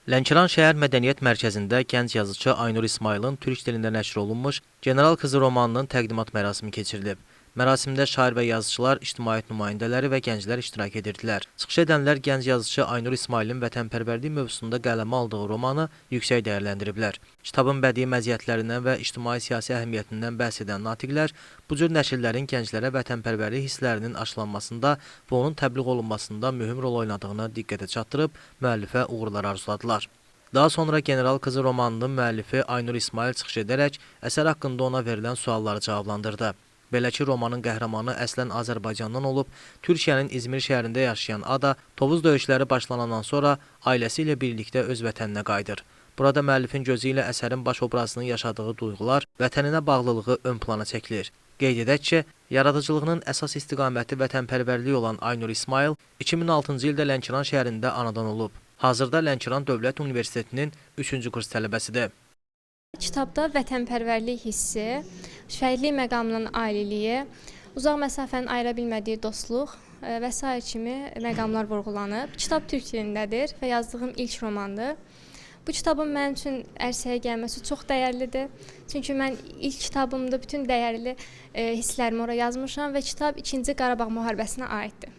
Lənkəran şəhər Mədəniyyət Mərkəzində gənc yazıçı Aynur İsmayılın türk dilində nəşr olunmuş General Qızı romanının təqdimat mərasimi keçirilib. Mərasimdə şair və yazıçılar, ictimaiyyət nümayəndələri və gənclər iştirak edirdilər. Çıxış edənlər gənc yazıçı Aynur İsmayılın vətənpərvərlik mövzusunda qələmə aldığı romanı yüksək dəyərləndiriblər. Kitabın bədii məziyyətlərindən və ictimai-siyasi əhəmiyyətindən bəhs edən natiqlər bu cür nəşrlərin gənclərə vətənpərvərlik hisslərinin aşılanmasında və onun təbliğ olunmasında mühüm rol oynadığını diqqətə çatdırıb, müəllifə uğurlar arzuladılar. Daha sonra General Qızı romanının müəllifi Aynur İsmayıl çıxış edərək əsər haqqında ona verilən sualları cavablandırdı. Belə ki, romanın qəhrəmanı əslən Azərbaycandan olub, Türkiyənin İzmir şəhərində yaşayan Ada, Tovuz döyüşləri başlanandan sonra ailəsi ilə birlikdə öz vətəninə qayıdır. Burada müəllifin gözü ilə əsərin baş obrazının yaşadığı duyğular, vətəninə bağlılığı ön plana çəkilir. Qeyd edək ki, yaradıcılığının əsas istiqaməti vətənpərvərlik olan Aynur İsmayıl 2006-cı ildə Lənkəran şəhərində anadan olub. Hazırda Lənkəran Dövlət Universitetinin 3-cü kurs tələbəsidir. Kitabda vətənpərvərlik hissi, şəhidlik məqamının aililiyi, uzaq məsafənin ayıra bilmədiyi dostluq və s. kimi məqamlar vurğulanıb. Kitab türk dilindədir və yazdığım ilk romandır. Bu kitabın mənim üçün ərsəyə gəlməsi çox dəyərlidir. Çünki mən ilk kitabımda bütün dəyərli hisslərimi oraya yazmışam və kitab 2-ci Qarabağ müharibəsinə aiddir.